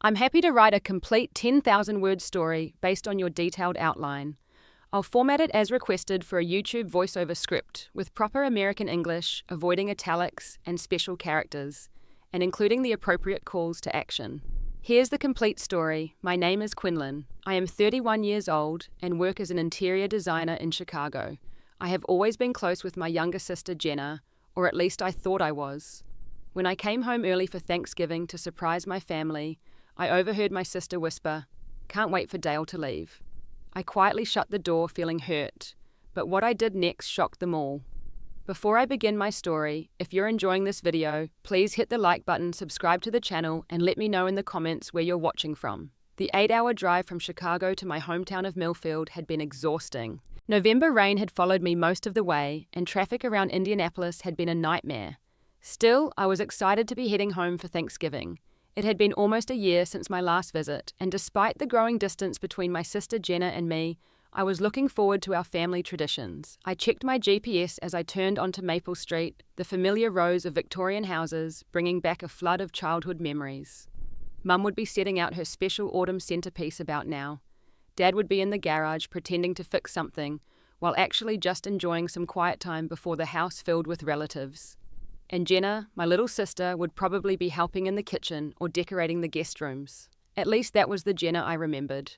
I'm happy to write a complete 10,000-word story based on your detailed outline. I'll format it as requested for a YouTube voiceover script with proper American English, avoiding italics and special characters, and including the appropriate calls to action. Here's the complete story. My name is Quinlan. I am 31 years old and work as an interior designer in Chicago. I have always been close with my younger sister Jenna, or at least I thought I was. When I came home early for Thanksgiving to surprise my family, I overheard my sister whisper, "Can't wait for Dale to leave." I quietly shut the door feeling hurt, but what I did next shocked them all. Before I begin my story, if you're enjoying this video, please hit the like button, subscribe to the channel, and let me know in the comments where you're watching from. The 8-hour drive from Chicago to my hometown of Millfield had been exhausting. November rain had followed me most of the way, and traffic around Indianapolis had been a nightmare. Still, I was excited to be heading home for Thanksgiving. It had been almost a year since my last visit, and despite the growing distance between my sister Jenna and me, I was looking forward to our family traditions. I checked my GPS as I turned onto Maple Street, the familiar rows of Victorian houses, bringing back a flood of childhood memories. Mum would be setting out her special autumn centerpiece about now. Dad would be in the garage pretending to fix something, while actually just enjoying some quiet time before the house filled with relatives. And Jenna, my little sister, would probably be helping in the kitchen or decorating the guest rooms. At least that was the Jenna I remembered.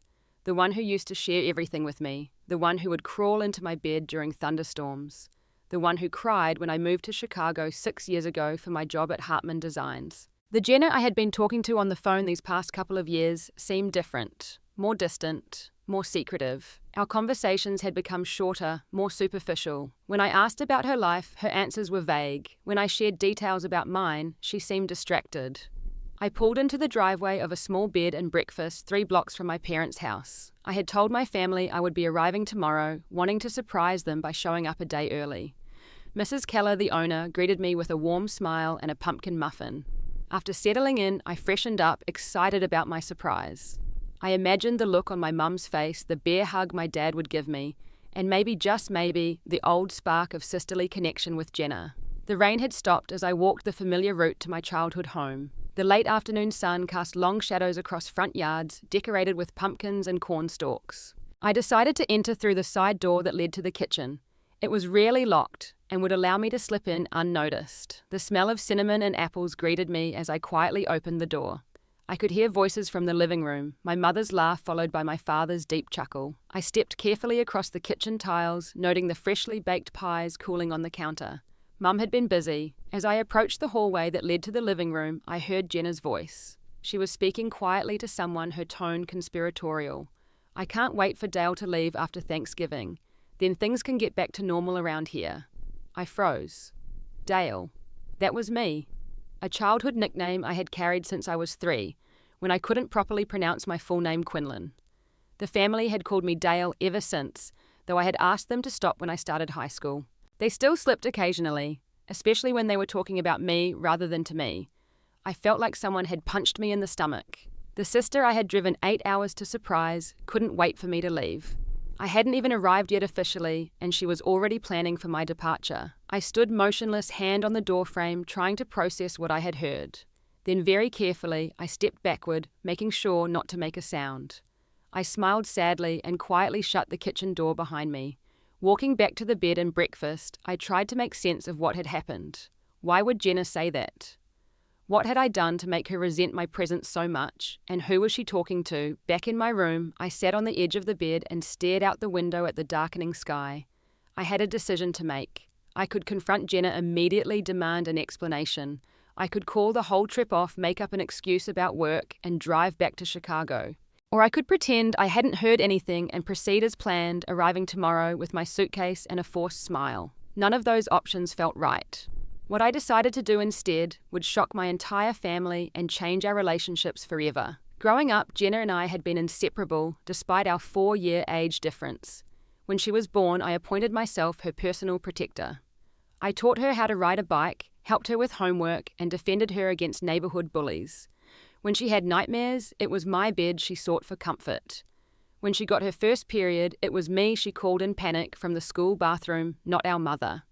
The one who used to share everything with me. The one who would crawl into my bed during thunderstorms. The one who cried when I moved to Chicago 6 years ago for my job at Hartman Designs. The Jenna I had been talking to on the phone these past couple of years seemed different, more distant, more secretive. Our conversations had become shorter, more superficial. When I asked about her life, her answers were vague. When I shared details about mine, she seemed distracted. I pulled into the driveway of a small bed and breakfast 3 blocks from my parents' house. I had told my family I would be arriving tomorrow, wanting to surprise them by showing up a day early. Mrs. Keller, the owner, greeted me with a warm smile and a pumpkin muffin. After settling in, I freshened up, excited about my surprise. I imagined the look on my mum's face, the bear hug my dad would give me, and maybe, just maybe, the old spark of sisterly connection with Jenna. The rain had stopped as I walked the familiar route to my childhood home. The late afternoon sun cast long shadows across front yards, decorated with pumpkins and corn stalks. I decided to enter through the side door that led to the kitchen. It was rarely locked and would allow me to slip in unnoticed. The smell of cinnamon and apples greeted me as I quietly opened the door. I could hear voices from the living room, my mother's laugh followed by my father's deep chuckle. I stepped carefully across the kitchen tiles, noting the freshly baked pies cooling on the counter. Mum had been busy. As I approached the hallway that led to the living room, I heard Jenna's voice. She was speaking quietly to someone, her tone conspiratorial. "I can't wait for Dale to leave after Thanksgiving. Then things can get back to normal around here." I froze. Dale. That was me. A childhood nickname I had carried since I was 3, when I couldn't properly pronounce my full name Quinlan. The family had called me Dale ever since, though I had asked them to stop when I started high school. They still slipped occasionally, especially when they were talking about me rather than to me. I felt like someone had punched me in the stomach. The sister I had driven 8 hours to surprise couldn't wait for me to leave. I hadn't even arrived yet officially, and she was already planning for my departure. I stood motionless, hand on the doorframe, trying to process what I had heard. Then very carefully, I stepped backward, making sure not to make a sound. I smiled sadly and quietly shut the kitchen door behind me. Walking back to the bed and breakfast, I tried to make sense of what had happened. Why would Jenna say that? What had I done to make her resent my presence so much? And who was she talking to? Back in my room, I sat on the edge of the bed and stared out the window at the darkening sky. I had a decision to make. I could confront Jenna immediately, demand an explanation. I could call the whole trip off, make up an excuse about work, and drive back to Chicago. Or I could pretend I hadn't heard anything and proceed as planned, arriving tomorrow with my suitcase and a forced smile. None of those options felt right. What I decided to do instead would shock my entire family and change our relationships forever. Growing up, Jenna and I had been inseparable despite our 4-year age difference. When she was born, I appointed myself her personal protector. I taught her how to ride a bike, helped her with homework, and defended her against neighborhood bullies. When she had nightmares, it was my bed she sought for comfort. When she got her first period, it was me she called in panic from the school bathroom, not our mother.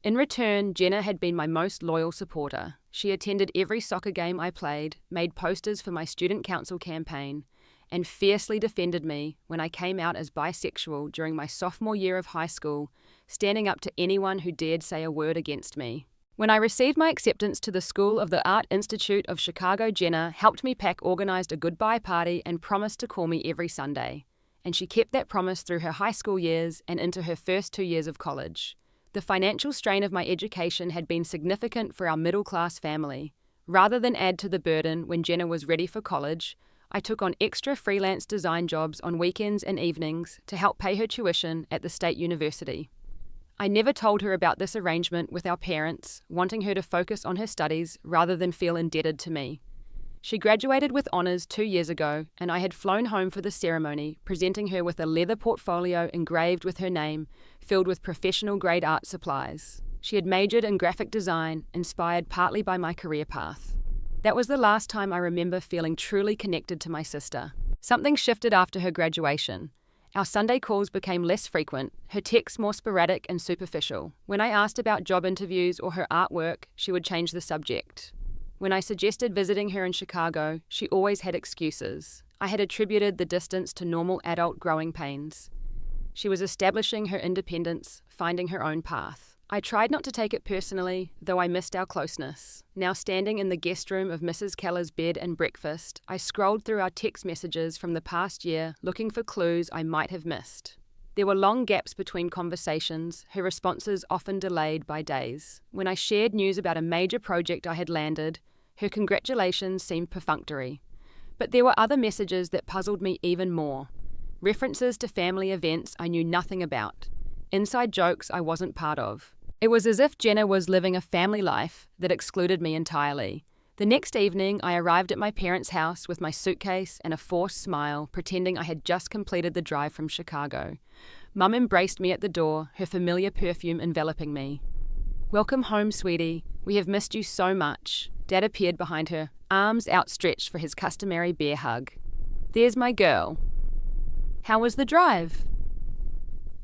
In return, Jenna had been my most loyal supporter. She attended every soccer game I played, made posters for my student council campaign, and fiercely defended me when I came out as bisexual during my sophomore year of high school, standing up to anyone who dared say a word against me. When I received my acceptance to the School of the Art Institute of Chicago, Jenna helped me pack, organized a goodbye party, and promised to call me every Sunday. And she kept that promise through her high school years and into her first 2 years of college. The financial strain of my education had been significant for our middle-class family. Rather than add to the burden when Jenna was ready for college, I took on extra freelance design jobs on weekends and evenings to help pay her tuition at the state university. I never told her about this arrangement with our parents, wanting her to focus on her studies rather than feel indebted to me. She graduated with honors 2 years ago, and I had flown home for the ceremony, presenting her with a leather portfolio engraved with her name, filled with professional-grade art supplies. She had majored in graphic design, inspired partly by my career path. That was the last time I remember feeling truly connected to my sister. Something shifted after her graduation. Our Sunday calls became less frequent, her texts more sporadic and superficial. When I asked about job interviews or her artwork, she would change the subject. When I suggested visiting her in Chicago, she always had excuses. I had attributed the distance to normal adult growing pains. She was establishing her independence, finding her own path. I tried not to take it personally, though I missed our closeness. Now standing in the guest room of Mrs. Keller's bed and breakfast, I scrolled through our text messages from the past year, looking for clues I might have missed. There were long gaps between conversations, her responses often delayed by days. When I shared news about a major project I had landed, her congratulations seemed perfunctory. But there were other messages that puzzled me even more. References to family events I knew nothing about. Inside jokes I wasn't part of. It was as if Jenna was living a family life that excluded me entirely. The next evening, I arrived at my parents' house with my suitcase and a forced smile, pretending I had just completed the drive from Chicago. Mum embraced me at the door, her familiar perfume enveloping me. "Welcome home, sweetie. We have missed you so much." Dad appeared behind her, arms outstretched for his customary bear hug. "There's my girl." "How was the drive?"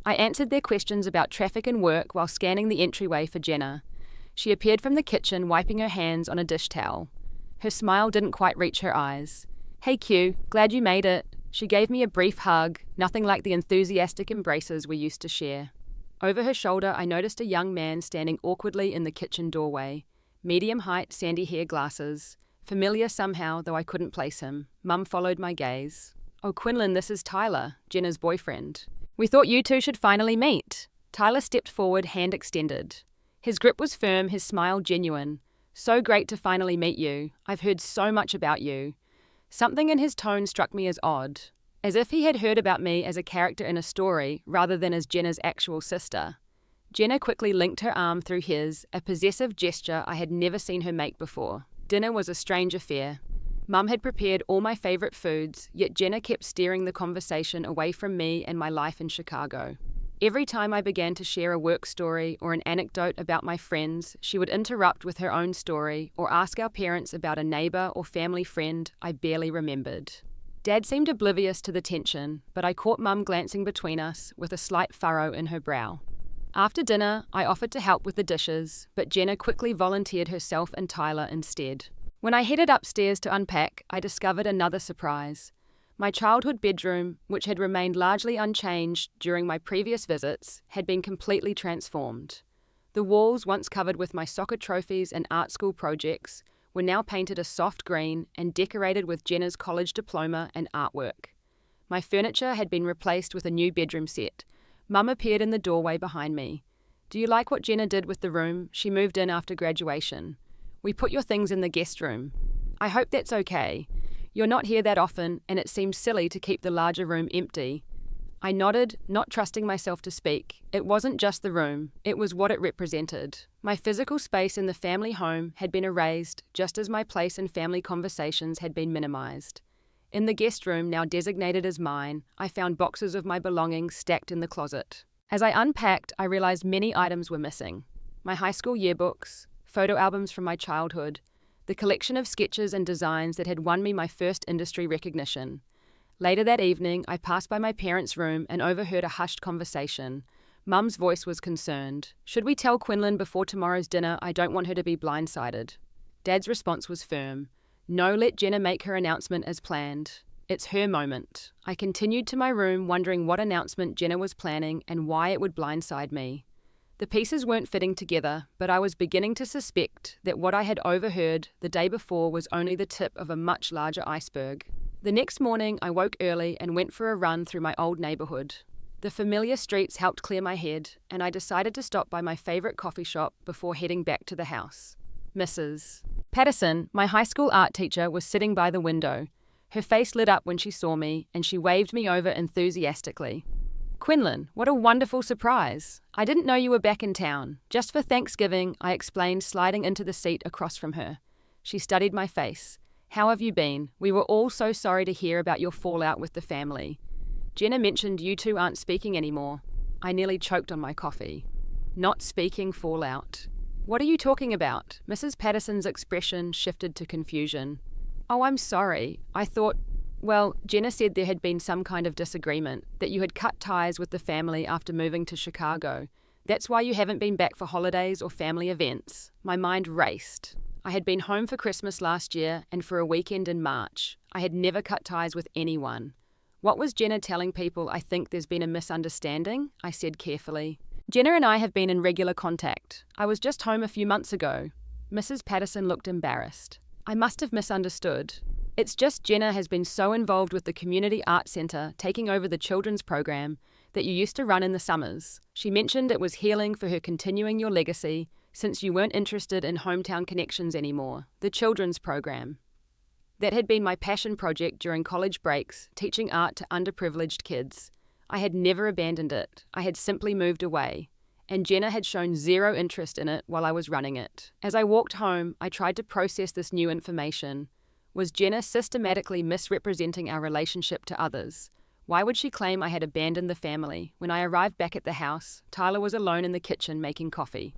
I answered their questions about traffic and work while scanning the entryway for Jenna. She appeared from the kitchen, wiping her hands on a dish towel. Her smile didn't quite reach her eyes. "Hey Q, glad you made it." She gave me a brief hug, nothing like the enthusiastic embraces we used to share. Over her shoulder, I noticed a young man standing awkwardly in the kitchen doorway. Medium height, sandy hair, glasses. Familiar somehow, though I couldn't place him. Mum followed my gaze. "Oh, Quinlan, this is Tyler, Jenna's boyfriend. We thought you two should finally meet." Tyler stepped forward, hand extended. His grip was firm, his smile genuine. "So great to finally meet you. I've heard so much about you." Something in his tone struck me as odd, as if he had heard about me as a character in a story rather than as Jenna's actual sister. Jenna quickly linked her arm through his, a possessive gesture I had never seen her make before. Dinner was a strange affair. Mum had prepared all my favourite foods, yet Jenna kept steering the conversation away from me and my life in Chicago. Every time I began to share a work story or an anecdote about my friends, she would interrupt with her own story or ask our parents about a neighbour or family friend I barely remembered. Dad seemed oblivious to the tension, but I caught Mum glancing between us with a slight furrow in her brow. After dinner, I offered to help with the dishes, but Jenna quickly volunteered herself and Tyler instead. When I headed upstairs to unpack, I discovered another surprise. My childhood bedroom, which had remained largely unchanged during my previous visits, had been completely transformed. The walls, once covered with my soccer trophies and art school projects, were now painted a soft green and decorated with Jenna's college diploma and artwork. My furniture had been replaced with a new bedroom set. Mum appeared in the doorway behind me. "Do you like what Jenna did with the room? She moved in after graduation. We put your things in the guest room. I hope that's okay. You're not here that often, and it seems silly to keep the larger room empty." I nodded, not trusting myself to speak. It wasn't just the room, it was what it represented. My physical space in the family home had been erased, just as my place in family conversations had been minimized. In the guest room, now designated as mine, I found boxes of my belongings stacked in the closet. As I unpacked, I realized many items were missing. My high school yearbooks, photo albums from my childhood, the collection of sketches and designs that had won me my first industry recognition. Later that evening, I passed by my parents' room and overheard a hushed conversation. Mum's voice was concerned. "Should we tell Quinlan before tomorrow's dinner? I don't want her to be blindsided." Dad's response was firm. No, let Jenna make her announcement as planned. It's her moment. I continued to my room wondering what announcement Jenna was planning and why it would blindside me. The pieces weren't fitting together, but I was beginning to suspect that what I had overheard the day before was only the tip of a much larger iceberg. The next morning, I woke early and went for a run through my old neighborhood. The familiar streets helped clear my head, and I decided to stop by my favorite coffee shop before heading back to the house. Mrs. Patterson, my high school art teacher, was sitting by the window. Her face lit up when she saw me, and she waved me over enthusiastically. Quinlan, what a wonderful surprise. I didn't know you were back in town. Just for Thanksgiving, I explained, sliding into the seat across from her. She studied my face. How have you been? We were all so sorry to hear about your fallout with the family. Jenna mentioned you two aren't speaking anymore. I nearly choked on my coffee. Not speaking fallout. What are you talking about? Mrs. Patterson's expression shifted to confusion. Oh, I'm sorry. I thought, well, Jenna said there had been some kind of disagreement, that you had cut ties with the family after moving to Chicago. That's why you haven't been back for holidays or family events. My mind raced. I had been home for Christmas last year and for a weekend in March. I had never cut ties with anyone. What was Jenna telling people? I think there's been a misunderstanding, I said carefully. Jenna and I have been in regular contact. I was just home a few months ago. Mrs. Patterson looked embarrassed. I must have misunderstood. It's just Jenna has been so involved with the Community Art Centre taking over the children's program that you used to run in the summers. She mentioned it was healing for her continuing your legacy since you weren't interested in hometown connections anymore, the children's program. That had been my passion project during college breaks, teaching art to underprivileged kids. I had never abandoned it. I had simply moved away. And Jenna had shown zero interest in it while I was running it. As I walked home, I tried to process this new information. Was Jenna systematically misrepresenting our relationship to others? Why would she claim I had abandoned the family? When I arrived back at the house, Tyler was alone in the kitchen making coffee.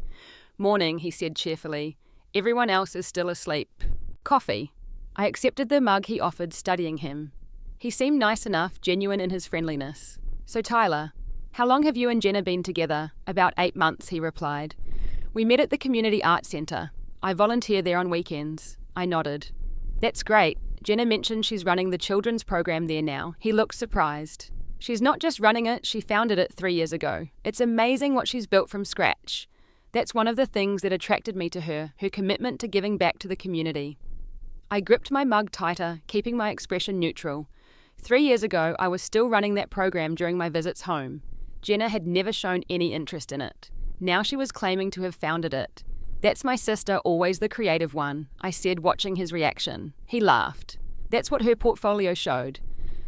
Morning, he said cheerfully. Everyone else is still asleep. Coffee. I accepted the mug he offered, studying him. He seemed nice enough, genuine in his friendliness. So Tyler, how long have you and Jenna been together? About 8 months, he replied. We met at the Community Art Centre. I volunteer there on weekends. I nodded. That's great. Jenna mentioned she's running the children's program there now. He looked surprised. She's not just running it, she founded it 3 years ago. It's amazing what she's built from scratch. That's one of the things that attracted me to her commitment to giving back to the community. I gripped my mug tighter, keeping my expression neutral. 3 years ago, I was still running that program during my visits home. Jenna had never shown any interest in it. Now she was claiming to have founded it. That's my sister, always the creative one, I said, watching his reaction. He laughed. That's what her portfolio showed.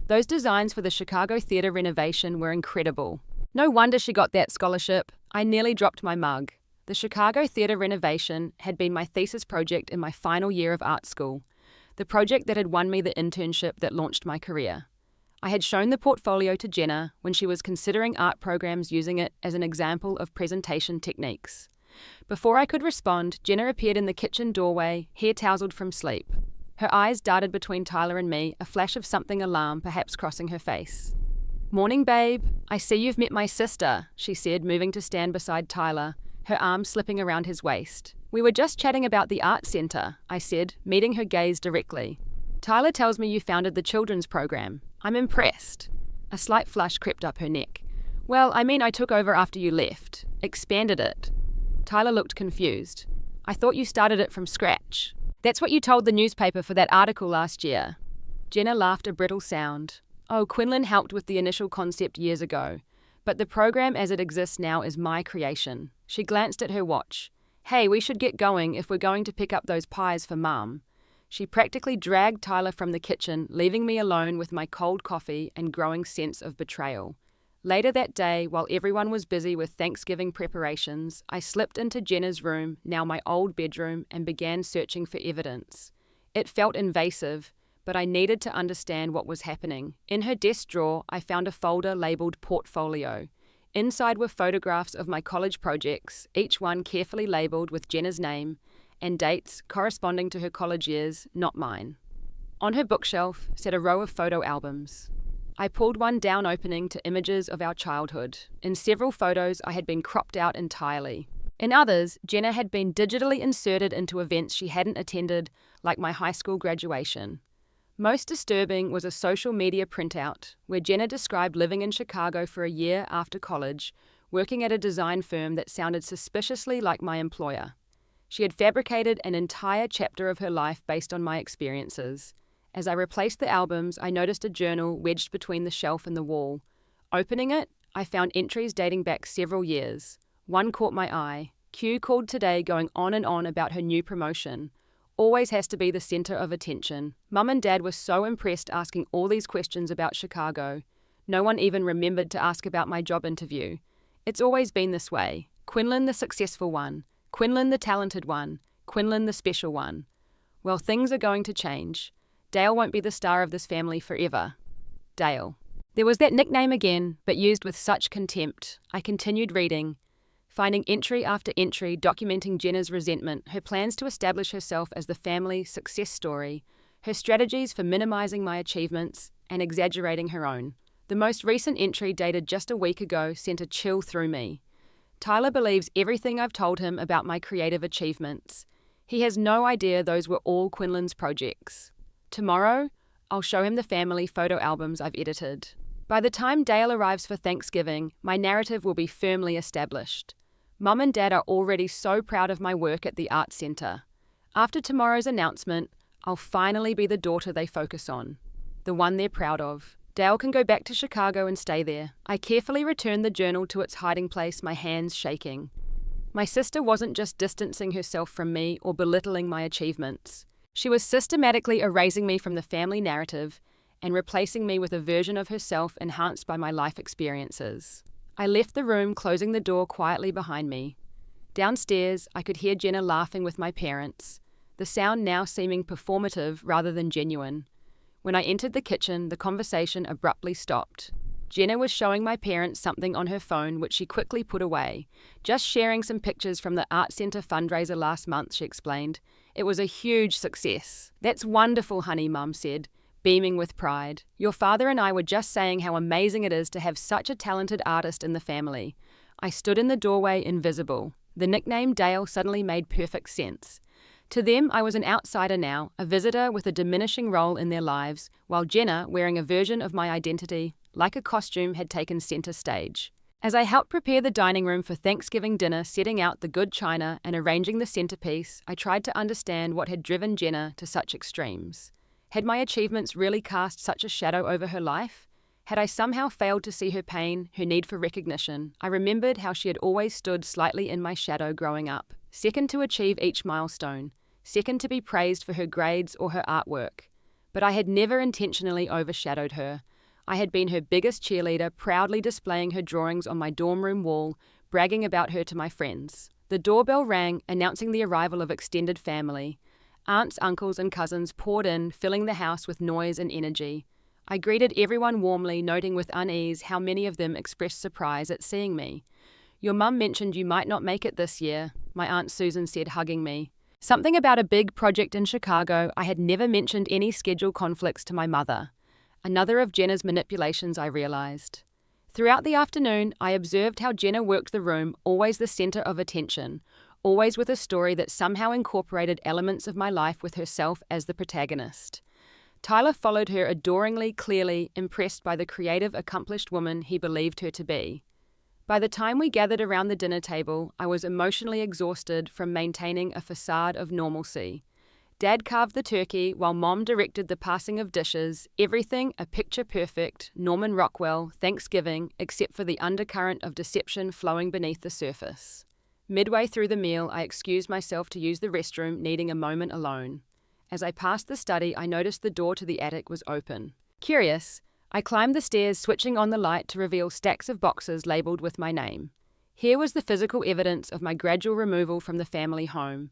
Those designs for the Chicago theater renovation were incredible. No wonder she got that scholarship. I nearly dropped my mug. The Chicago theater renovation had been my thesis project in my final year of art school, the project that had won me the internship that launched my career. I had shown the portfolio to Jenna when she was considering art programs using it as an example of presentation techniques. Before I could respond, Jenna appeared in the kitchen doorway, hair tousled from sleep. Her eyes darted between Tyler and me, a flash of something alarm perhaps crossing her face. Morning, babe. I see you've met my sister, she said, moving to stand beside Tyler, her arm slipping around his waist. We were just chatting about the art centre, I said, meeting her gaze directly. Tyler tells me you founded the children's program. I'm impressed. A slight flush crept up her neck. Well, I mean I took over after you left. Expanded it. Tyler looked confused. I thought you started it from scratch. That's what you told the newspaper for that article last year. Jenna laughed a brittle sound. Oh, Quinlan helped with the initial concept years ago. But the program as it exists now is my creation. She glanced at her watch. Hey, we should get going if we're going to pick up those pies for Mum. She practically dragged Tyler from the kitchen, leaving me alone with my cold coffee and growing sense of betrayal. Later that day, while everyone was busy with Thanksgiving preparations, I slipped into Jenna's room, now my old bedroom, and began searching for evidence. It felt invasive, but I needed to understand what was happening. In her desk drawer, I found a folder labeled Portfolio. Inside were photographs of my college projects, each one carefully labeled with Jenna's name, and dates corresponding to her college years, not mine. On her bookshelf sat a row of photo albums. I pulled one down, opening to images of our childhood. In several photos, I had been cropped out entirely. In others, Jenna had been digitally inserted into events she hadn't attended, like my high school graduation. Most disturbing was a social media printout where Jenna described living in Chicago for a year after college, working at a design firm that sounded suspiciously like my employer. She had fabricated an entire chapter of her life based on my experiences. As I replaced the albums, I noticed a journal wedged between the shelf and the wall. Opening it, I found entries dating back several years. One caught my eye. Q called today, going on and on about her new promotion. Always has to be the center of attention. Mum and Dad were so impressed asking all these questions about Chicago. No one even remembered to ask about my job interview. It's always been this way. Quinlan the successful one. Quinlan the talented one. Quinlan the special one. Well, things are going to change. Dale won't be the star of this family forever. Dale. There was that nickname again, but used with such contempt. I continued reading, finding entry after entry documenting Jenna's resentment, her plans to establish herself as the family success story, her strategies for minimizing my achievements, and exaggerating her own. The most recent entry, dated just a week ago, sent a chill through me. Tyler believes everything I've told him about my creative achievements. He has no idea those were all Quinlan's projects. Tomorrow, I'll show him the family photo albums I've edited. By the time Dale arrives for Thanksgiving, my narrative will be firmly established. Mum and Dad are already so proud of my work at the Art Center. After tomorrow's announcement, I'll finally be the daughter they focus on, the one they're proud of. Dale can go back to Chicago and stay there. I carefully returned the journal to its hiding place, my hands shaking. My sister wasn't just distancing herself from me or belittling my achievements. She was systematically erasing me from the family narrative and replacing me with a version of herself enhanced by my life experiences. I left the room, closing the door quietly behind me. Downstairs, I could hear Jenna laughing with my parents, the sound now seeming performative rather than genuine. When I entered the kitchen, the conversation abruptly stopped. Jenna was showing my parents something on her phone, which she quickly put away. Just sharing some pictures from the Art Center fundraiser last month, she explained. It was a huge success. That's wonderful, honey, Mum said, beaming with pride. Your father and I were just saying how amazing it is to have such a talented artist in the family. I stood in the doorway, invisible. The nickname Dale suddenly made perfect sense. To them, I was an outsider now, a visitor with a diminishing role in their lives, while Jenna, wearing a version of my identity, like a costume, had taken center stage. As I helped prepare the dining room for Thanksgiving dinner, setting out the good china and arranging the centerpiece, I tried to understand what had driven Jenna to such extremes. Had my achievements really cast such a shadow over her life? Had I somehow failed to see her pain, her need for recognition? I remembered how she had always stood slightly in my shadow growing up, second to achieve each milestone, second to be praised for her grades or her artwork. But I had never intentionally overshadowed her. I had been her biggest cheerleader, proudly displaying her drawings on my dorm room wall, bragging about her to my friends. The doorbell rang, announcing the arrival of extended family. Aunts, uncles, and cousins poured in, filling the house with noise and energy. I greeted everyone warmly, noting with unease how many of them expressed surprise at seeing me. Your mum mentioned you might not make it this year, my Aunt Susan said, hugging me. Something about a big project in Chicago. I had never mentioned any schedule conflicts to my mother. Another of Jenna's manipulations, I realized. Throughout the afternoon, I observed how Jenna worked the room, always the center of attention, always with a story that somehow incorporated elements of my life with herself as the protagonist. Tyler followed her adoringly, clearly impressed by the creative, accomplished woman he believed her to be. By the time we gathered around the dinner table, I was emotionally exhausted from maintaining a facade of normalcy. Dad carved the turkey while Mom directed the passing of dishes, everything a picture-perfect Norman Rockwell Thanksgiving except for the undercurrent of deception flowing beneath the surface. Midway through the meal, I excused myself to use the restroom, needing a moment alone. As I passed the study, I noticed the door to the attic was open. Curious, I climbed the stairs, switching on the light to reveal stacks of boxes labeled with my name. Here was the physical evidence of my gradual removal from the family home.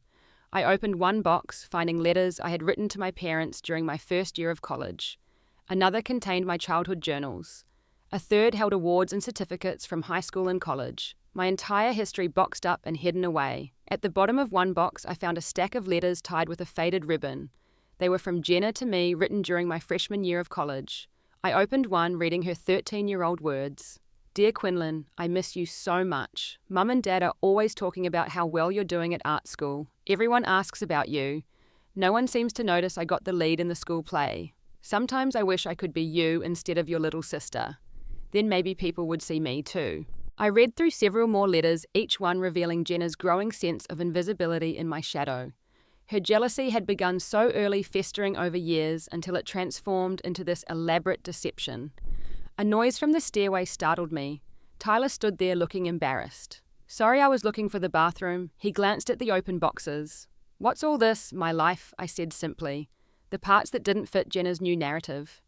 I opened one box, finding letters I had written to my parents during my first year of college. Another contained my childhood journals. A third held awards and certificates from high school and college. My entire history boxed up and hidden away. At the bottom of one box, I found a stack of letters tied with a faded ribbon. They were from Jenna to me, written during my freshman year of college. I opened one, reading her 13-year-old words. Dear Quinlan, I miss you so much. Mum and Dad are always talking about how well you're doing at art school. Everyone asks about you. No one seems to notice I got the lead in the school play. Sometimes I wish I could be you instead of your little sister. Then maybe people would see me too. I read through several more letters, each one revealing Jenna's growing sense of invisibility in my shadow. Her jealousy had begun so early, festering over years until it transformed into this elaborate deception. A noise from the stairway startled me. Tyler stood there looking embarrassed. Sorry, I was looking for the bathroom. He glanced at the open boxes. What's all this, my life? I said simply. The parts that didn't fit Jenna's new narrative.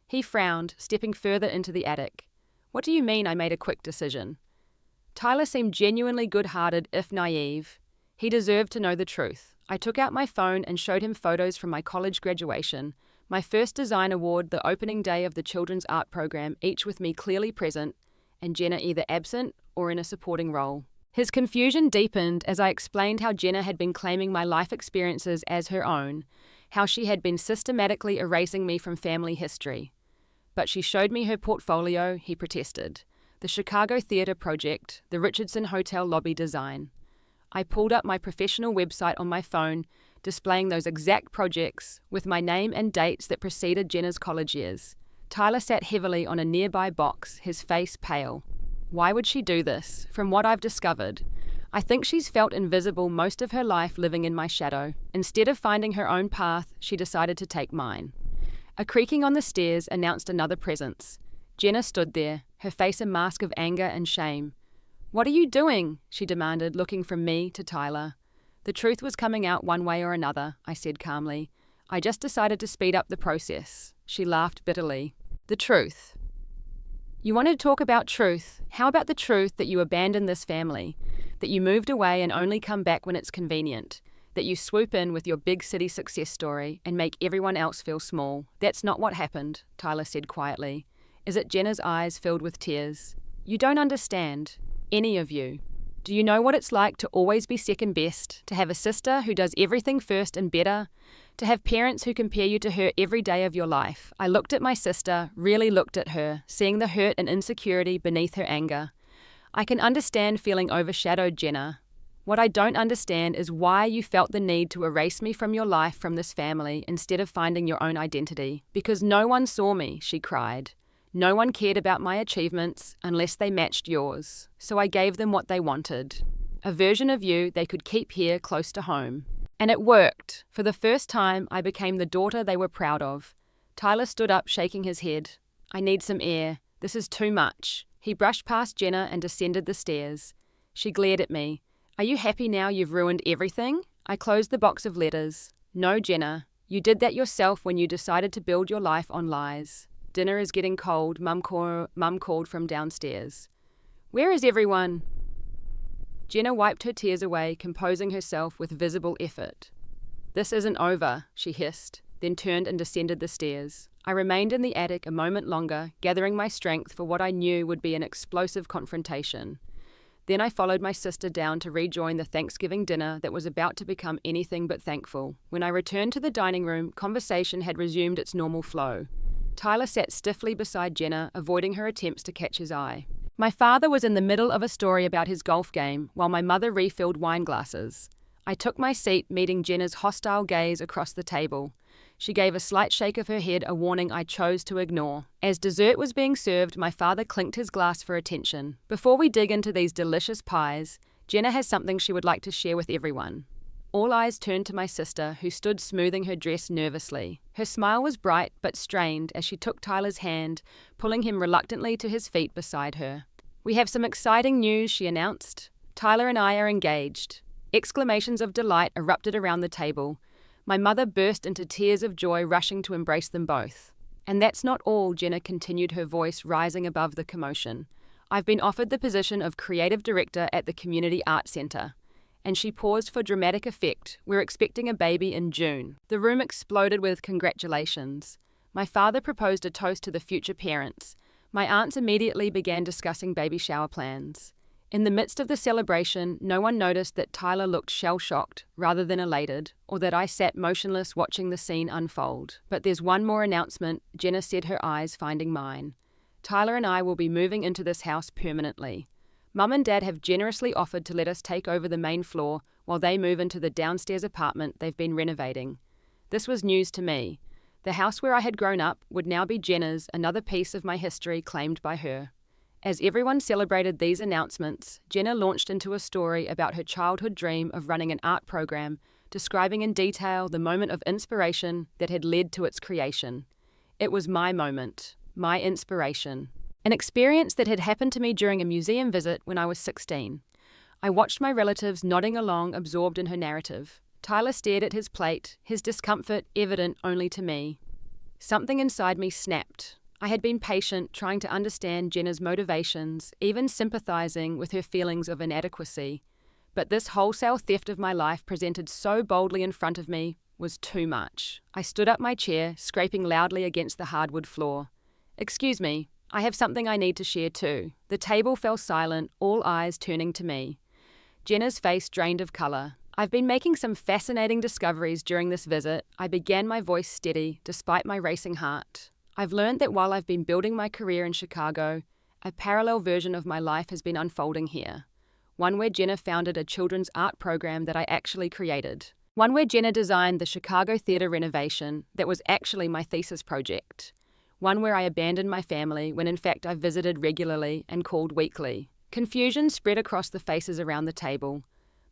He frowned, stepping further into the attic. What do you mean I made a quick decision? Tyler seemed genuinely good-hearted, if naive. He deserved to know the truth. I took out my phone and showed him photos from my college graduation, my first design award, the opening day of the children's art program, each with me clearly present, and Jenna either absent or in a supporting role. His confusion deepened as I explained how Jenna had been claiming my life experiences as her own, how she had been systematically erasing me from family history. But she showed me her portfolio, he protested. The Chicago Theatre project, the Richardson Hotel lobby design. I pulled up my professional website on my phone, displaying those exact projects with my name and dates that preceded Jenna's college years. Tyler sat heavily on a nearby box, his face pale. Why would she do this? From what I've discovered, I think she's felt invisible most of her life living in my shadow. Instead of finding her own path, she decided to take mine. A creaking on the stairs announced another presence. Jenna stood there, her face a mask of anger and shame. What are you doing? She demanded, looking from me to Tyler. The truth was coming out one way or another, I said calmly. I just decided to speed up the process. She laughed bitterly. The truth. You wanted to talk about truth. How about the truth that you abandoned this family? That you moved away and only come back when it's convenient? That you swoop in with your big city success story and make everyone else feel small? That's not what happened, Tyler said quietly. Is it Jenna's eyes filled with tears? You don't understand. Any of you. Do you know what it's like to always be second best, to have a sister who does everything first and better, to have parents who compare you to her every day of your life? I looked at my sister, really looked at her, seeing the hurt and insecurity beneath her anger. I can understand feeling overshadowed, Jenna. What I don't understand is why you felt the need to erase me from your life, from this family, instead of finding your own identity. Because no one saw me, she cried. No one cared about my achievements unless they matched yours, so I gave them what they wanted. A version of you they could keep here close to home. And it worked. For the first time, I became the daughter they were proud of. Tyler stood up, shaking his head. I need some air. This is too much. He brushed past Jenna and descended the stairs. She glared at me. Are you happy now you've ruined everything? I closed the box of letters. No, Jenna. You did that yourself when you decided to build your life on lies. Dinner is getting cold, Mum called from downstairs. Where is everyone? Jenna wiped her tears away, composing herself with visible effort. This isn't over, she hissed, then turned and descended the stairs. I remained in the attic a moment longer, gathering my strength for what I knew would be an explosive confrontation. Then I followed my sister down to rejoin the Thanksgiving dinner that was about to become anything but thankful. When I returned to the dining room, conversation had resumed its normal flow. Tyler sat stiffly beside Jenna, avoiding her attempts to catch his eye. My father was in the middle of a story about his golf game, while my mother refilled wine glasses. I took my seat, meeting Jenna's hostile gaze across the table. She gave a slight shake of her head, a warning I chose to ignore. As dessert was being served, my father clinked his glass for attention. Before we dig into these delicious pies, Jenna has something she would like to share with everyone. All eyes turned to my sister, who stood smoothing her dress nervously. Her smile was bright but strained as she took Tyler's hand, pulling him reluctantly to his feet beside her. We have some exciting news, she announced. Tyler and I are engaged. Exclamations of delight erupted around the table. My mother burst into tears of joy, rushing to embrace them both. And that's not all, Jenna continued, her voice rising above the commotion. I've been offered the position of creative director at the Community Art Center. And she paused for dramatic effect. We're expecting a baby in June. The room exploded with congratulations. My father proposed a toast to the future parents. My aunts immediately began discussing baby shower plans. In the midst of the celebration, no one noticed that Tyler looked shell-shocked rather than elated, or that I sat motionless watching the scene unfold. But there's one more announcement, Jenna said, her eyes finding mine. Tyler and I will be moving into this house permanently. Mum and Dad have generously offered to let us take over the main floor while they move into the downstairs apartment they've been renovating. This was news to me. The house where I had grown up would now be Jenna's, another piece of my history claimed by her. As everyone celebrated these announcements, Jenna launched into a story about her childhood dream of running an art program, describing in detail the moment of inspiration that had led to its creation. It was my moment, my inspiration. An experience that had happened to me during a museum visit when I was 16. I watched my relatives nodding along, absorbed in her narrative. Tyler stared at his plate, his discomfort evident only to me. Something inside me snapped. I had been patient, trying to understand Jenna's motivations, even sympathizing with her feelings of inadequacy. But this wholesale theft of my life presented so boldly in front of me was too much. I stood up my chair, scraping loudly against the hardwood floor. "Excuse me, I have something I need to share too." The table fell silent, all eyes turning to me. Jenna's face drained of color. "I've been making some fascinating discoveries during this visit." I began, my voice steady, despite my racing heart. "I've learned that while I've been building my career in Chicago, a parallel version of my life has been unfolding here. One where Jenna founded a children's art program that I actually created. One where Jenna designed the Chicago theater renovation that was actually my thesis project. One where I abandoned my family when in fact I visited regularly and called weekly." Confusion spread across the faces around the table.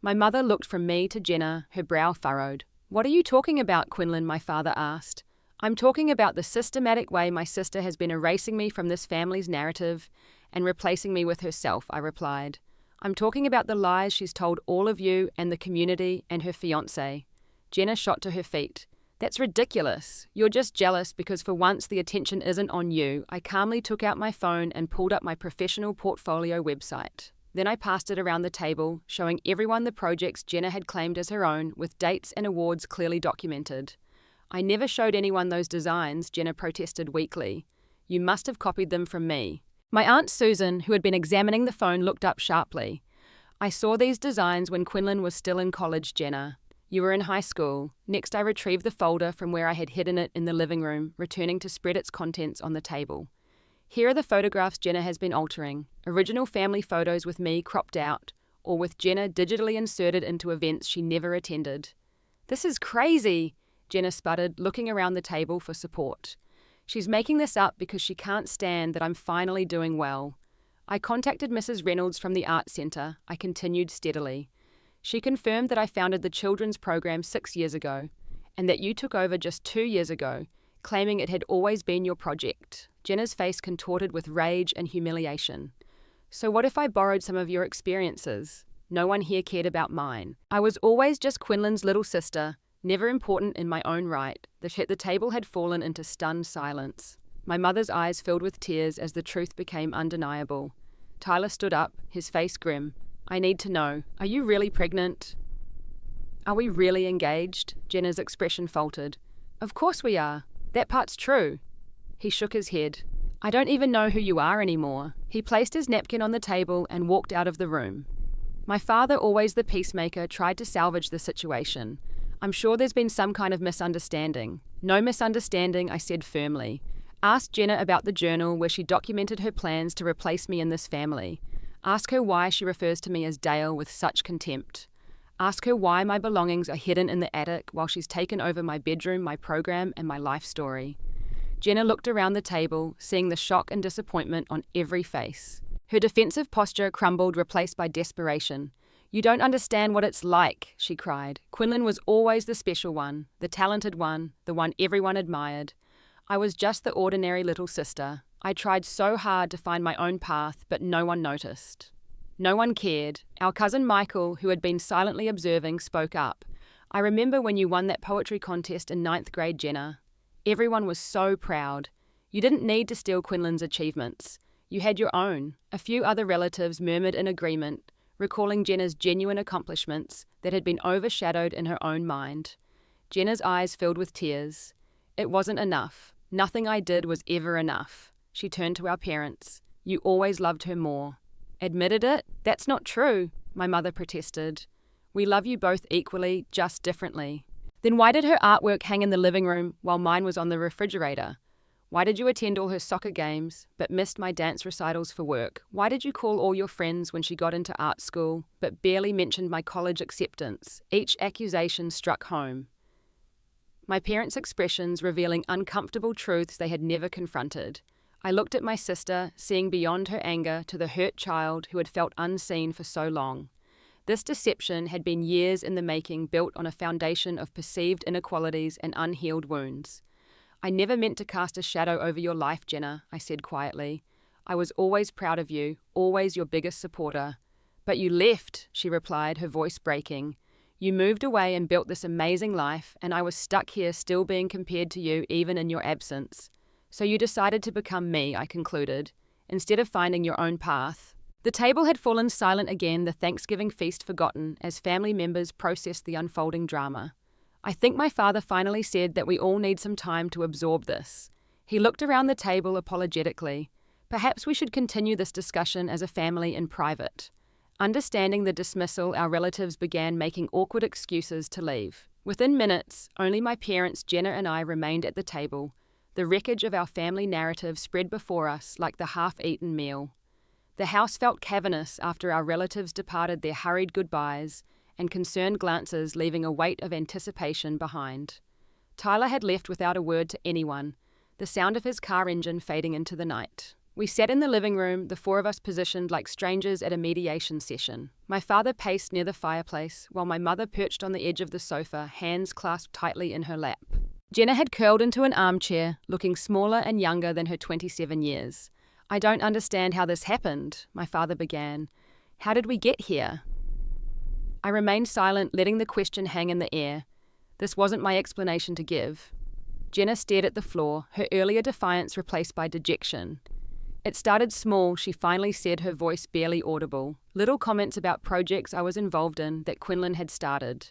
My mother looked from me to Jenna, her brow furrowed. "What are you talking about, Quinlan?" my father asked. "I'm talking about the systematic way my sister has been erasing me from this family's narrative and replacing me with herself," I replied. "I'm talking about the lies she's told all of you and the community and her fiancé." Jenna shot to her feet. "That's ridiculous. You're just jealous because for once the attention isn't on you." I calmly took out my phone and pulled up my professional portfolio website. Then I passed it around the table, showing everyone the projects Jenna had claimed as her own, with dates and awards clearly documented. "I never showed anyone those designs," Jenna protested weakly. "You must have copied them from me." My Aunt Susan, who had been examining the phone, looked up sharply. "I saw these designs when Quinlan was still in college, Jenna. You were in high school." Next, I retrieved the folder from where I had hidden it in the living room, returning to spread its contents on the table. Here are the photographs Jenna has been altering. Original family photos with me cropped out, or with Jenna digitally inserted into events she never attended. "This is crazy," Jenna sputtered, looking around the table for support. "She's making this up because she can't stand that I'm finally doing well." I contacted Mrs. Reynolds from the Art Center. I continued steadily. She confirmed that I founded the children's program 6 years ago, and that you took over just 2 years ago, claiming it had always been your project. Jenna's face contorted with rage and humiliation. "So what if I borrowed some of your experiences? No one here cared about mine. I was always just Quinlan's little sister, never important in my own right." The table had fallen into stunned silence. My mother's eyes filled with tears as the truth became undeniable. Tyler stood up, his face grim. "I need to know. Are you really pregnant? Are we really engaged?" Jenna's expression faltered. "Of course we are. That part's true." He shook his head. "I don't even know who you are anymore." He placed his napkin on the table and walked out of the room. My father, always the peacemaker, tried to salvage the situation. "I'm sure there's been some kind of misunderstanding." "No misunderstanding," I said firmly. "Ask Jenna about the journal where she documented her plans to replace me in this family. Ask her why she refers to me as Dale with such contempt. Ask her why my belongings are hidden in the attic while she's taken over my bedroom, my program, and my life story." Jenna looked around the table, seeing the shock and disappointment on every face. Her defensive posture crumbled, replaced by desperation. "You don't understand what it's like," she cried. "Quinlan was always the special one, the talented one, the one everyone admired. I was just the ordinary little sister. I tried so hard to find my own path, but no one noticed. No one cared. Our cousin Michael, who had been silently observing, spoke up. I remember when you won that poetry contest in 9th grade, Jenna. Everyone was so proud. You didn't need to steal Quinlan's achievements. You had your own. A few other relatives murmured in agreement, recalling Jenna's genuine accomplishments that had been overshadowed in her own mind. Jenna's eyes filled with tears. It wasn't enough. Nothing I did was ever enough. She turned to our parents. You always loved her more. Admitted it? That's not true, my mother protested. We love you both equally, just differently. Then why did her artwork hang in the living room while mine was on the refrigerator? Why did you attend all her soccer games, but missed my dance recitals for work? Why did you call all your friends when she got into art school, but barely mentioned my college acceptance? Each accusation struck home. My parents' expressions revealing uncomfortable truths they had never confronted. I looked at my sister, seeing beyond her anger to the hurt child who had felt unseen for so long. This deception had been years in the making, built on a foundation of perceived inequalities and unhealed wounds. I never meant to cast a shadow over your life, Jenna, I said quietly. I was always proud of you, always your biggest supporter. But you left, she replied, her voice breaking. You moved away and built this amazing life, and I was stuck here still being compared to you even in your absence. So you decided to become me, I concluded, instead of finding your own path. The table had fallen silent again, the Thanksgiving feast forgotten, as family members processed the unfolding drama. I think my father finally said that we all need some time to absorb this. He looked around the table apologetically. Perhaps we should continue this discussion as a family in private. Understanding the dismissal, our relatives began making awkward excuses to leave. Within minutes, only my parents, Jenna and I, remained at the table. The wreckage of our family narrative spread before us like the half-eaten meal. The house felt cavernous after our relatives departed, their hurried goodbyes and concerned glances leaving a weight of anticipation behind. Tyler had left without a word to anyone, the sound of his car engine fading into the night. We sat in the living room, the four of us positioned like strangers at a mediation session. My father paced near the fireplace, while my mother perched on the edge of the sofa, hands clasped tightly in her lap. Jenna had curled into an armchair, looking smaller and younger than her 27 years. I don't understand how this happened, my father began. How did we get here? I remained silent, letting the question hang in the air. This wasn't my explanation to give. Jenna stared at the floor, her earlier defiance replaced by dejection. It started small, she finally said, her voice barely audible. Little comments about projects I was involved in that Quinlan had started.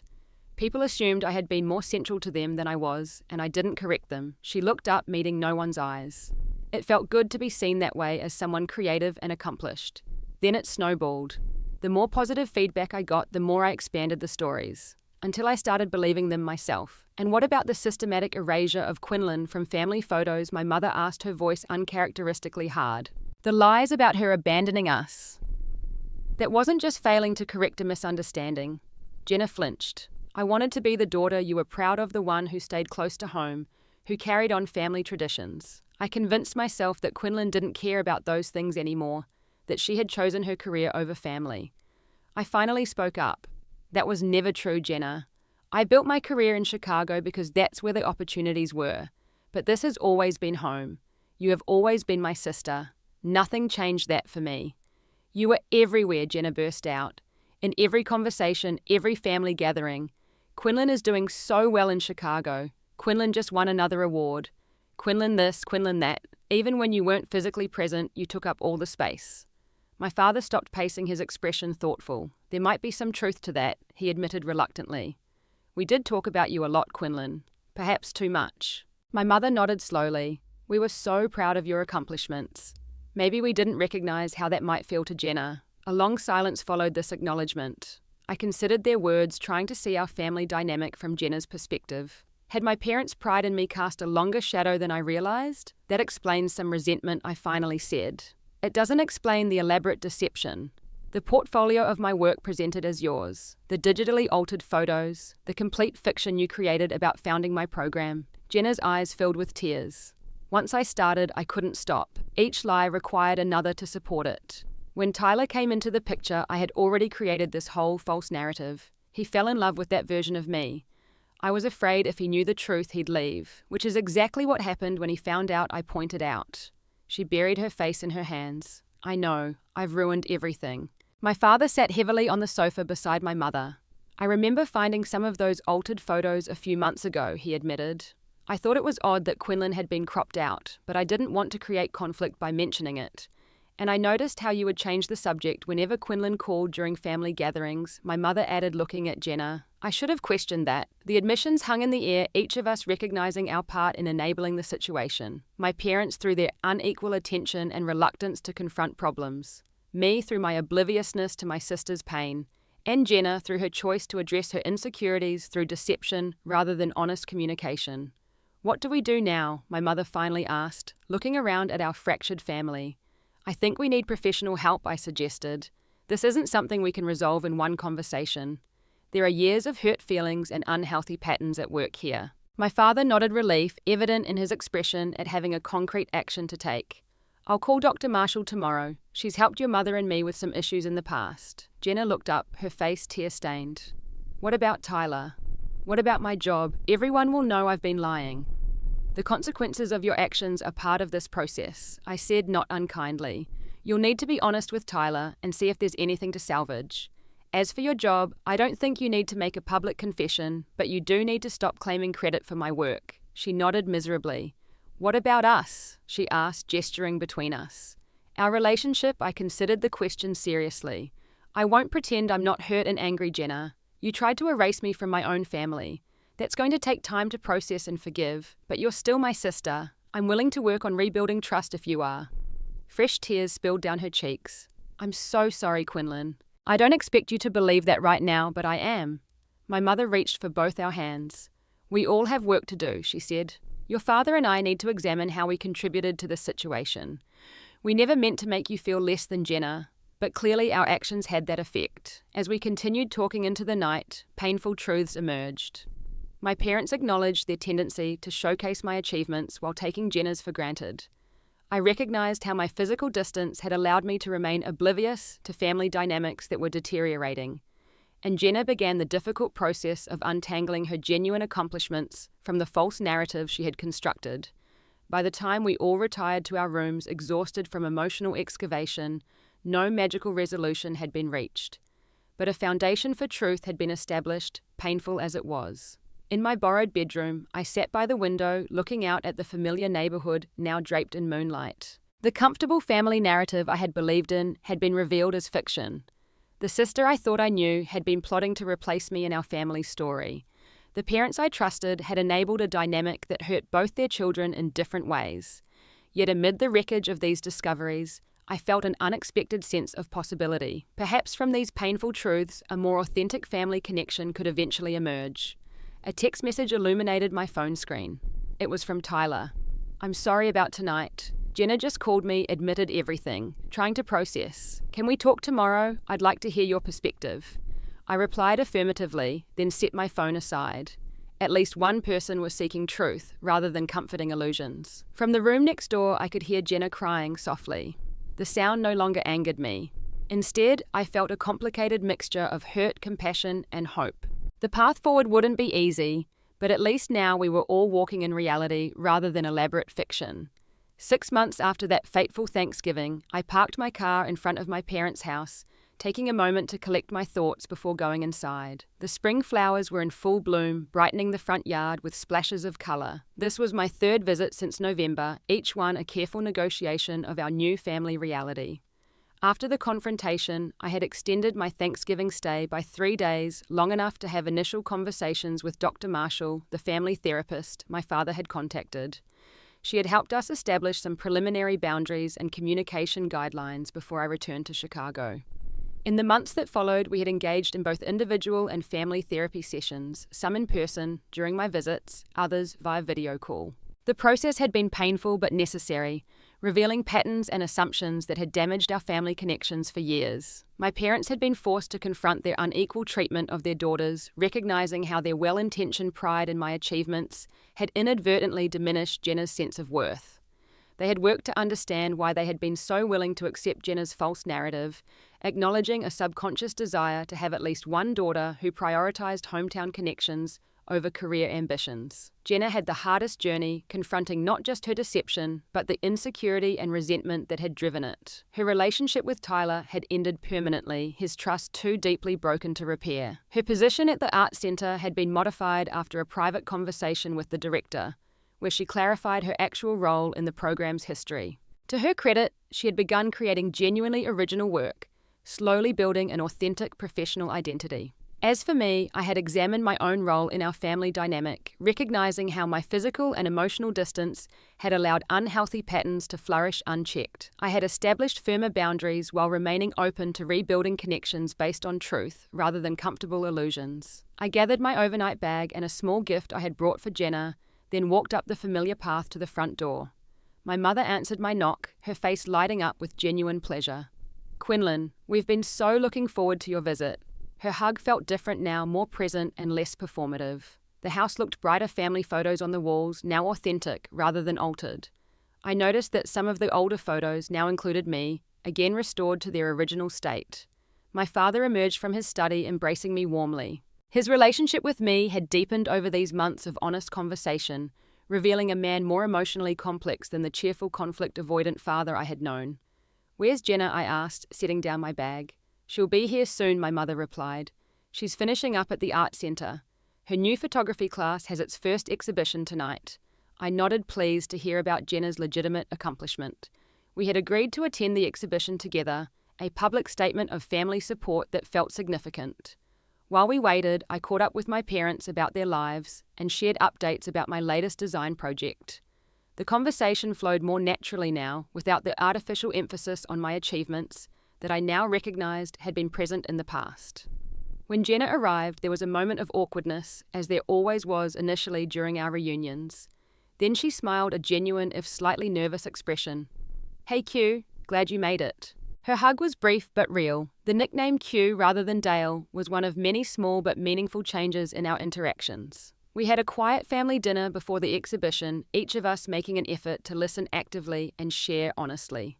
People assumed I had been more central to them than I was, and I didn't correct them. She looked up, meeting no one's eyes. It felt good to be seen that way as someone creative and accomplished. Then it snowballed. The more positive feedback I got, the more I expanded the stories, until I started believing them myself. And what about the systematic erasure of Quinlan from family photos? My mother asked, her voice uncharacteristically hard. The lies about her abandoning us. That wasn't just failing to correct a misunderstanding. Jenna flinched. I wanted to be the daughter you were proud of, the one who stayed close to home, who carried on family traditions. I convinced myself that Quinlan didn't care about those things anymore, that she had chosen her career over family. I finally spoke up. That was never true, Jenna. I built my career in Chicago because that's where the opportunities were. But this has always been home. You have always been my sister. Nothing changed that for me. You were everywhere, Jenna burst out. In every conversation, every family gathering. Quinlan is doing so well in Chicago. Quinlan just won another award. Quinlan this, Quinlan that. Even when you weren't physically present, you took up all the space. My father stopped pacing, his expression thoughtful. There might be some truth to that, he admitted reluctantly. We did talk about you a lot, Quinlan. Perhaps too much. My mother nodded slowly. We were so proud of your accomplishments. Maybe we didn't recognize how that might feel to Jenna. A long silence followed this acknowledgement. I considered their words, trying to see our family dynamic from Jenna's perspective. Had my parents' pride in me cast a longer shadow than I realized? That explains some resentment, I finally said. It doesn't explain the elaborate deception. The portfolio of my work presented as yours, the digitally altered photos, the complete fiction you created about founding my program. Jenna's eyes filled with tears. Once I started, I couldn't stop. Each lie required another to support it. When Tyler came into the picture, I had already created this whole false narrative. He fell in love with that version of me. I was afraid if he knew the truth, he'd leave, which is exactly what happened when he found out, I pointed out. She buried her face in her hands. I know, I've ruined everything. My father sat heavily on the sofa beside my mother. I remember finding some of those altered photos a few months ago, he admitted. I thought it was odd that Quinlan had been cropped out, but I didn't want to create conflict by mentioning it. And I noticed how you would change the subject whenever Quinlan called during family gatherings, my mother added, looking at Jenna. I should have questioned that. The admissions hung in the air, each of us recognizing our part in enabling the situation. My parents through their unequal attention and reluctance to confront problems. Me through my obliviousness to my sister's pain. And Jenna through her choice to address her insecurities through deception rather than honest communication. "What do we do now?" my mother finally asked, looking around at our fractured family. "I think we need professional help," I suggested. "This isn't something we can resolve in one conversation. There are years of hurt feelings and unhealthy patterns at work here." My father nodded relief, evident in his expression at having a concrete action to take. "I'll call Dr. Marshall tomorrow. She's helped your mother and me with some issues in the past." Jenna looked up, her face tear-stained. "What about Tyler? What about my job? Everyone will know I've been lying." "The consequences of your actions are part of this process," I said, not unkindly. "You'll need to be honest with Tyler and see if there's anything to salvage. As for your job, I don't think you need to make a public confession, but you do need to stop claiming credit for my work." She nodded miserably. "What about us?" she asked, gesturing between us. "Our relationship," I considered the question seriously. "I won't pretend I'm not hurt and angry, Jenna. You tried to erase me from my own family. That's going to take time to process and forgive, but you're still my sister. I'm willing to work on rebuilding trust if you are." Fresh tears spilled down her cheeks. "I'm so sorry, Quinlan. I don't expect you to believe that right now, but I am." My mother reached for both our hands. "We all have work to do," she said. "Your father and I need to examine how we contributed to this situation. We never meant to make you feel less than Jenna, but clearly our actions had that effect." As we continued talking into the night, painful truths emerged. My parents acknowledged their tendency to showcase my achievements while taking Jenna's for granted. I recognized how my physical distance had allowed me to remain oblivious to family dynamics that were deteriorating, and Jenna began the difficult process of untangling her genuine accomplishments from the false narrative she had constructed. By the time we all retired to our rooms exhausted from emotional excavation, no magical resolution had been reached. But a foundation for truth had been established, painful as it was. In my borrowed bedroom, I sat by the window looking out at the familiar neighborhood now draped in moonlight. The comfortable family narrative I had believed in had been revealed as fiction. The sister I thought I knew had been plotting to replace me in our family story. The parents I trusted had enabled a dynamic that hurt both their children in different ways. Yet amid the wreckage of these discoveries, I felt an unexpected sense of possibility. Perhaps from these painful truths, a more authentic family connection could eventually emerge. A text message illuminated my phone screen. It was from Tyler. "I'm sorry about tonight. Jenna just called me, admitted everything. Trying to process. Can we talk tomorrow? I'd like to hear your perspective." I replied affirmatively, then set my phone aside. At least one person was seeking truth rather than comforting illusions. From the room next door, I could hear Jenna crying softly. The sound no longer angered me. Instead, I felt a complicated mixture of hurt, compassion, and hope. The path forward wouldn't be easy, but at least now we were all walking in reality rather than elaborate fiction. 6 months after that fateful Thanksgiving, I parked my car in front of my parents' house, taking a moment to collect my thoughts before going inside. The spring flowers were in full bloom, brightening the front yard with splashes of colour. This was my 3rd visit since November, each one a careful negotiation of our new family reality. After the confrontation, I had extended my Thanksgiving stay by 3 days, long enough to have initial conversations with Dr. Marshall, the family therapist my father had contacted. She had helped us establish some preliminary boundaries and communication guidelines before I returned to Chicago. In the months that followed, we had engaged in both individual and family therapy sessions, some in person during my visits, others via video call. The process had been painful but necessary, revealing patterns and assumptions that had damaged our family connections for years. My parents had been forced to confront their unequal treatment of their daughters, recognizing how their well-intentioned pride in my achievements had inadvertently diminished Jenna's sense of worth. They had worked to understand why they had been so willing to accept Jenna's false narrative, acknowledging a subconscious desire to have at least one daughter who prioritized hometown connections over career ambitions. Jenna had the hardest journey, confronting not just her deception, but the insecurity and resentment that had driven it. Her relationship with Tyler had ended permanently, his trust too deeply broken to repair. Her position at the art center had been modified after a private conversation with the director, where she clarified her actual role in the program's history. To her credit, she had begun creating genuinely original work, slowly building an authentic professional identity. As for me, I had examined my own role in our family dynamic, recognizing how my physical and emotional distance had allowed unhealthy patterns to flourish unchecked. I had established firmer boundaries while remaining open to rebuilding connections based on truth rather than comfortable illusions. I gathered my overnight bag and a small gift I had brought for Jenna, then walked up the familiar path to the front door. My mother answered my knock, her face lighting up with genuine pleasure. "Quinlan, we've been so looking forward to your visit." Her hug felt different now, more present and less performative. The house looked brighter, family photos on the walls, now authentic rather than altered. I noticed that some of the older photos now included me, again restored to their original state. My father emerged from his study, embracing me warmly. His relationship with me had deepened over these months of honest conversation, revealing a man more emotionally complex than the cheerful, conflict-avoidant father I had known. "Where's Jenna?" I asked, setting down my bag. "She'll be here soon," my mother replied. "She's finishing up at the art centre. Her new photography class has its first exhibition tonight." I nodded, pleased to hear about Jenna's legitimate accomplishment. We had agreed to attend the exhibition together, a public statement of family support that felt significant. While we waited, I caught up with my parents about their lives and shared updates about my latest design project. The conversation flowed more naturally now, without the artificial emphasis on my achievements that I now recognized had been present in the past. When Jenna arrived, there was a moment of awkwardness, as there always was initially during our reunions. Then she smiled, a genuine, if slightly nervous expression. "Hey Q, glad you made it." Her hug was brief but real. The nickname Q rather than Dale was one of many small but meaningful changes in our interactions. We had a quiet family dinner before the exhibition, each of us making an effort to listen actively and share honestly.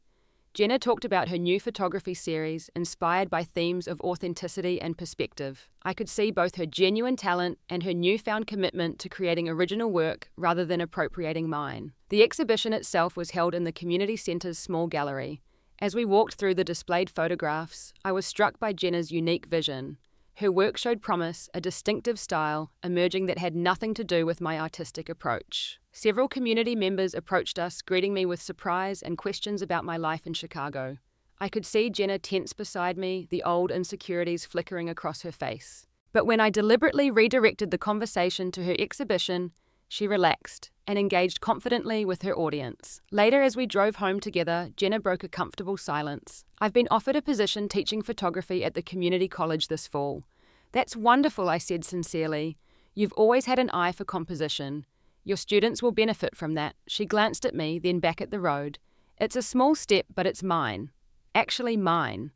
Jenna talked about her new photography series, inspired by themes of authenticity and perspective. I could see both her genuine talent and her newfound commitment to creating original work rather than appropriating mine. The exhibition itself was held in the community centre's small gallery. As we walked through the displayed photographs, I was struck by Jenna's unique vision. Her work showed promise, a distinctive style emerging that had nothing to do with my artistic approach. Several community members approached us, greeting me with surprise and questions about my life in Chicago. I could see Jenna tense beside me, the old insecurities flickering across her face. But when I deliberately redirected the conversation to her exhibition, she relaxed and engaged confidently with her audience. Later, as we drove home together, Jenna broke a comfortable silence. "I've been offered a position teaching photography at the community college this fall." "That's wonderful," I said sincerely. "You've always had an eye for composition. Your students will benefit from that." She glanced at me, then back at the road. "It's a small step, but it's mine. Actually mine."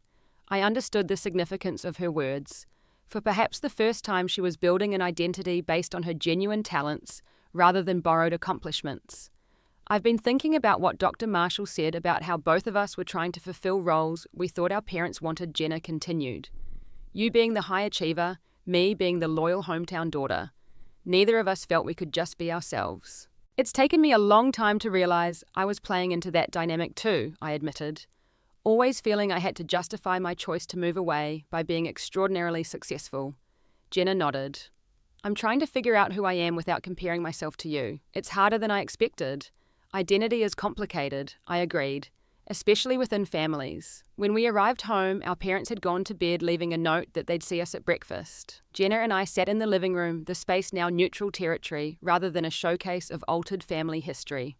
I understood the significance of her words. For perhaps the first time, she was building an identity based on her genuine talents rather than borrowed accomplishments. I've been thinking about what Dr. Marshall said about how both of us were trying to fulfill roles we thought our parents wanted. Jenna continued. "You being the high achiever, me being the loyal hometown daughter. Neither of us felt we could just be ourselves." "It's taken me a long time to realize I was playing into that dynamic too," I admitted, always feeling I had to justify my choice to move away by being extraordinarily successful. Jenna nodded. "I'm trying to figure out who I am without comparing myself to you. It's harder than I expected. Identity is complicated," I agreed, especially within families. When we arrived home, our parents had gone to bed, leaving a note that they'd see us at breakfast. Jenna and I sat in the living room, the space now neutral territory rather than a showcase of altered family history.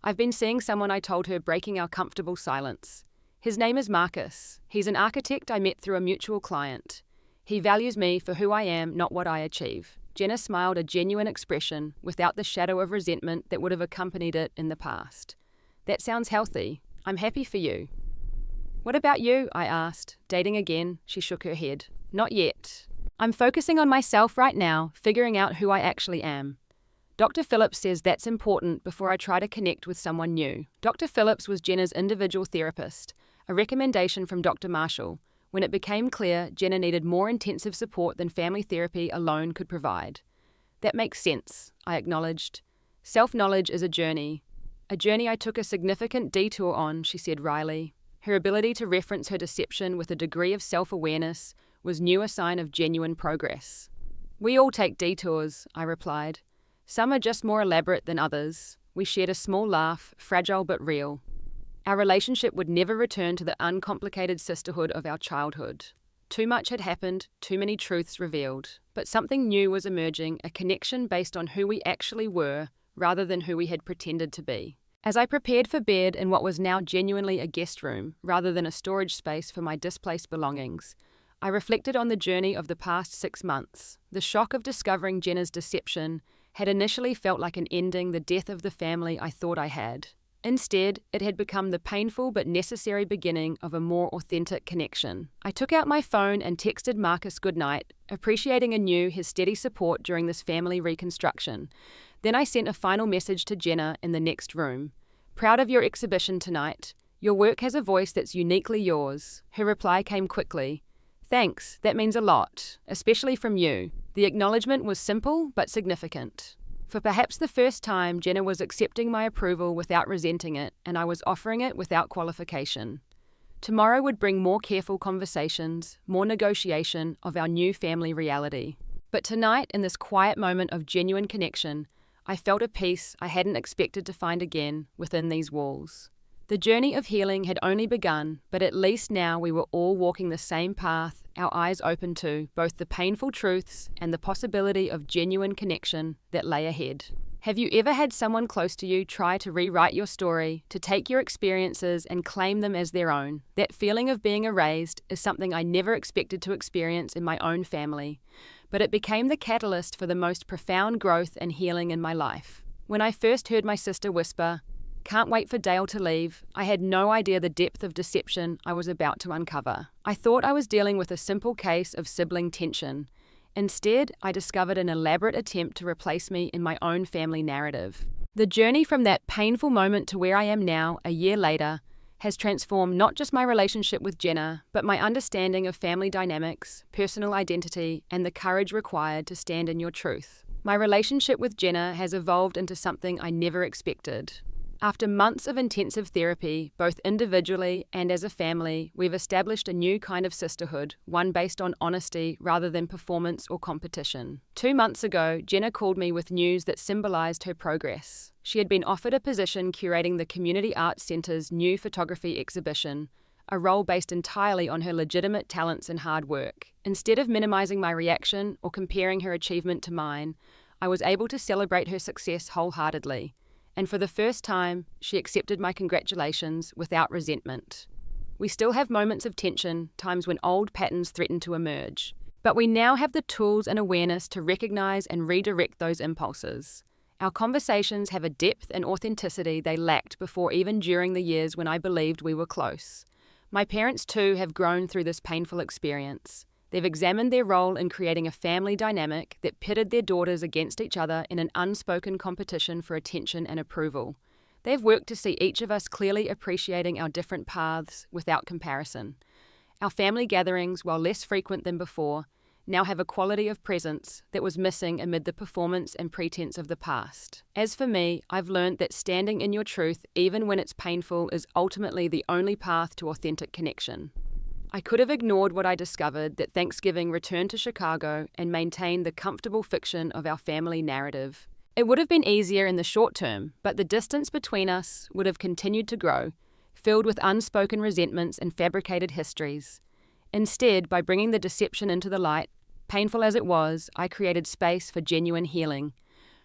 "I've been seeing someone," I told her, breaking our comfortable silence. "His name is Marcus. He's an architect I met through a mutual client. He values me for who I am, not what I achieve." Jenna smiled, a genuine expression, without the shadow of resentment that would have accompanied it in the past. "That sounds healthy. I'm happy for you." "What about you?" I asked. "Dating again?" She shook her head. "Not yet. I'm focusing on myself right now, figuring out who I actually am." Dr. Phillips says that's important before I try to connect with someone new. Dr. Phillips was Jenna's individual therapist, a recommendation from Dr. Marshall, when it became clear Jenna needed more intensive support than family therapy alone could provide. "That makes sense," I acknowledged. "Self-knowledge is a journey I took a significant detour on," she said wryly. Her ability to reference her deception with a degree of self-awareness was new, a sign of genuine progress. "We all take detours," I replied. "Some are just more elaborate than others." We shared a small laugh, fragile but real. Our relationship would never return to the uncomplicated sisterhood of our childhood. Too much had happened, too many truths revealed. But something new was emerging, a connection based on who we actually were, rather than who we had pretended to be. As I prepared for bed in what was now genuinely a guest room, rather than a storage space for my displaced belongings, I reflected on the journey of the past 6 months, the shock of discovering Jenna's deception, had initially felt like an ending, the death of the family I thought I had. Instead, it had become the painful but necessary beginning of a more authentic connection. I took out my phone and texted Marcus goodnight, appreciating anew his steady support during this family reconstruction. Then I sent a final message to Jenna in the next room. Proud of your exhibition tonight. Your work has a voice that's uniquely yours. Her reply came quickly. Thanks, that means a lot, especially from you. The acknowledgement was simple but significant. For perhaps the first time, Jenna was accepting my approval without resenting it, and I was offering it without qualification. Tomorrow would bring more careful conversations, more negotiation of our new family reality. But tonight, in this quiet moment of genuine connection, I felt a peace I hadn't expected to find again within these walls. The journey of healing had only begun, but at least now we were all walking the same path, our eyes open to both the painful truths and the possibility of genuine connection that lay ahead. Have you ever had someone close to you try to rewrite your story, to take your experiences and claim them as their own? That feeling of being erased is something I never expected to experience in my own family, but it became the catalyst for the most profound growth and healing in my life. When I first heard my sister whisper, "Can't wait for Dale to leave," I had no idea the depth of deception I was about to uncover. I thought I was dealing with a simple case of sibling tension. Instead, I discovered an elaborate attempt to replace me in my own family narrative. The journey from that painful moment to where I am now, a year later, has transformed not just my relationship with Jenna, but my understanding of family dynamics, personal identity, and the courage required to stand in your truth. My relationship with Jenna has evolved into something I never expected. After months of intensive therapy, both individually and as a family, we've established a new kind of sisterhood, one based on honesty rather than performance or competition. 2 months ago, Jenna called me with news that symbolized her progress. She had been offered a position curating the Community Arts Centre's new photography exhibition, a role based entirely on her legitimate talents and hard work. Instead of minimizing my reaction or comparing her achievement to mine, I was able to celebrate her success wholeheartedly. And for the first time, she accepted my congratulations without resentment. We still have moments of tension, times when old patterns threaten to emerge. But we now have the tools and awareness to recognize and redirect those impulses. Our conversations have a depth and authenticity they lacked before, even during the years when I believed we were close. My parents too have grown through this painful experience. They've examined their role in creating a family dynamic that pitted their daughters against each other in an unspoken competition for attention and approval. They've worked to see each of us clearly appreciating our different paths without comparison. Our family gatherings, while less frequent than before, now have a quality of presence that was missing amid the performance and pretense of the past. As for me, I've learned that standing in your truth, even when it's painful, is ultimately the only path to authentic connection. I could have ignored what I discovered that Thanksgiving returned to Chicago and maintained the comfortable fiction of our family narrative. It would have been easier in the short term, but the distance between us would have continued to grow, filled with unspoken resentments and fabricated histories. Instead, by bringing the deception into the light, painful as it was, I created space for genuine healing.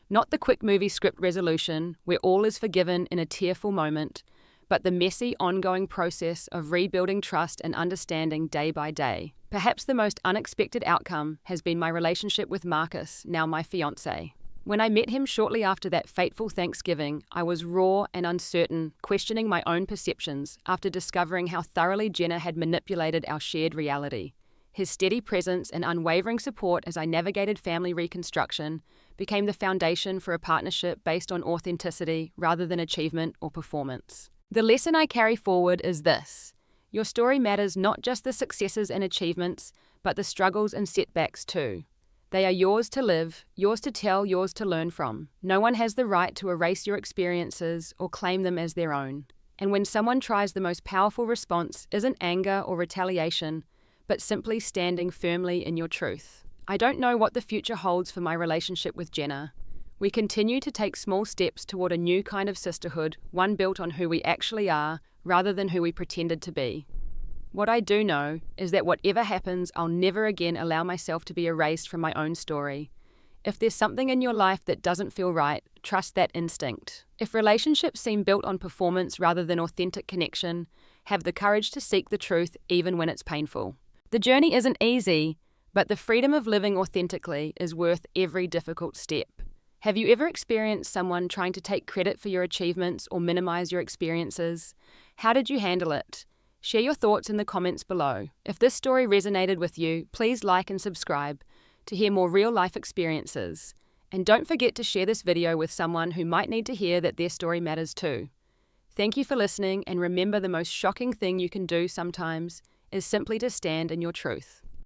Not the quick movie script resolution, where all is forgiven in a tearful moment, but the messy, ongoing process of rebuilding trust and understanding day by day. Perhaps the most unexpected outcome has been my relationship with Marcus, now my fiancé. When I met him shortly after that fateful Thanksgiving, I was raw and uncertain, questioning my own perceptions after discovering how thoroughly Jenna had manipulated our shared reality. His steady presence and unwavering support as I navigated family reconstruction became the foundation for a partnership based on authenticity rather than achievement or performance. The lesson I carry forward is this: your story matters, not just the successes and achievements, but the struggles and setbacks too. They are yours to live, yours to tell, yours to learn from. No one has the right to erase your experiences or claim them as their own. And when someone tries, the most powerful response isn't anger or retaliation, but simply standing firmly in your truth. I don't know what the future holds for my relationship with Jenna. We continue to take small steps toward a new kind of sisterhood, one built on who we actually are rather than who we pretended to be. What I do know is that whatever happens, I'll never again allow myself to be erased from my own story. If there's something in your life that doesn't feel right, trust that instinct. If relationships seem built on performance rather than authentic connection, have the courage to seek the truth even when it's painful. The journey isn't easy, but the freedom of living authentically is worth every difficult step. Have you ever experienced someone trying to take credit for your achievements or minimize your experiences? How did you handle it? Share your thoughts in the comments below. If this story resonated with you, please like and subscribe to hear more real-life experiences. And don't forget to share this video with someone who might need to hear that their story matters too. Thank you for listening, and remember, the most shocking thing you can do sometimes is simply to stand in your truth.